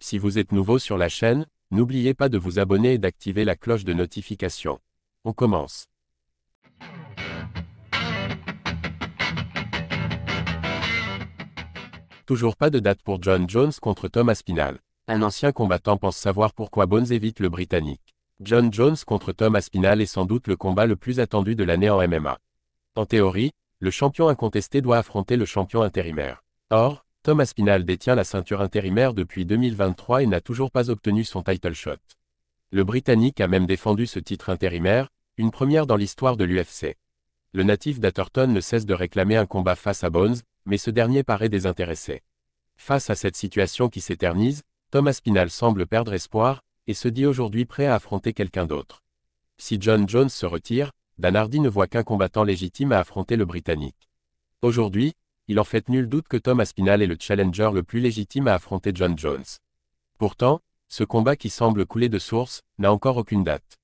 Si vous êtes nouveau sur la chaîne, n'oubliez pas de vous abonner et d'activer la cloche de notification. On commence. Toujours pas de date pour Jon Jones contre Tom Aspinall. Un ancien combattant pense savoir pourquoi Bones évite le Britannique. Jon Jones contre Tom Aspinall est sans doute le combat le plus attendu de l'année en MMA. En théorie, le champion incontesté doit affronter le champion intérimaire. Or, Tom Aspinall détient la ceinture intérimaire depuis 2023 et n'a toujours pas obtenu son title shot. Le Britannique a même défendu ce titre intérimaire, une première dans l'histoire de l'UFC. Le natif d'Atherton ne cesse de réclamer un combat face à Bones, mais ce dernier paraît désintéressé. Face à cette situation qui s'éternise, Tom Aspinall semble perdre espoir, et se dit aujourd'hui prêt à affronter quelqu'un d'autre. Si Jon Jones se retire, Dan Hardy ne voit qu'un combattant légitime à affronter le Britannique. Aujourd'hui, il en fait nul doute que Tom Aspinall est le challenger le plus légitime à affronter Jon Jones. Pourtant, ce combat qui semble couler de source, n'a encore aucune date.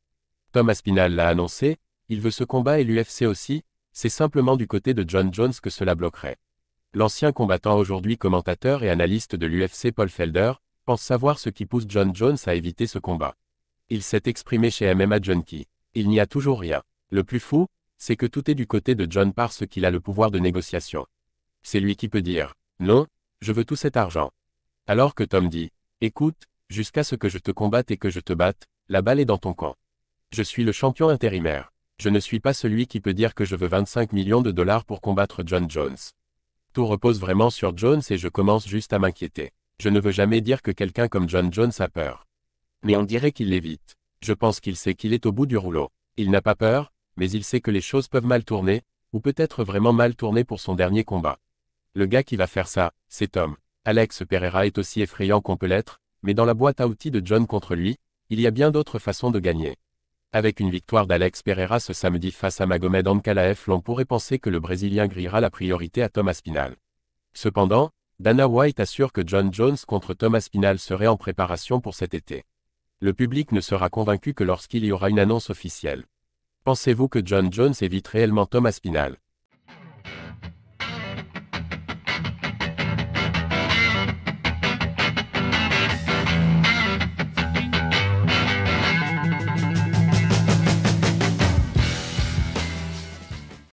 Tom Aspinall l'a annoncé, il veut ce combat et l'UFC aussi, c'est simplement du côté de Jon Jones que cela bloquerait. L'ancien combattant aujourd'hui commentateur et analyste de l'UFC Paul Felder, pense savoir ce qui pousse Jon Jones à éviter ce combat. Il s'est exprimé chez MMA Junkie. Il n'y a toujours rien. Le plus fou, c'est que tout est du côté de Jon parce qu'il a le pouvoir de négociation. C'est lui qui peut dire « Non, je veux tout cet argent ». Alors que Tom dit « Écoute, jusqu'à ce que je te combatte et que je te batte, la balle est dans ton camp. Je suis le champion intérimaire. Je ne suis pas celui qui peut dire que je veux 25 millions de dollars pour combattre Jon Jones. Tout repose vraiment sur Jones et je commence juste à m'inquiéter. Je ne veux jamais dire que quelqu'un comme Jon Jones a peur. Mais on dirait qu'il l'évite. Je pense qu'il sait qu'il est au bout du rouleau. Il n'a pas peur, mais il sait que les choses peuvent mal tourner, ou peut-être vraiment mal tourner pour son dernier combat. Le gars qui va faire ça, c'est Tom. Alex Pereira est aussi effrayant qu'on peut l'être, mais dans la boîte à outils de Jon contre lui, il y a bien d'autres façons de gagner. Avec une victoire d'Alex Pereira ce samedi face à Magomed Ankalaev, l'on pourrait penser que le Brésilien grillera la priorité à Tom Aspinall. Cependant, Dana White assure que Jon Jones contre Tom Aspinall serait en préparation pour cet été. Le public ne sera convaincu que lorsqu'il y aura une annonce officielle. Pensez-vous que Jon Jones évite réellement Tom Aspinall?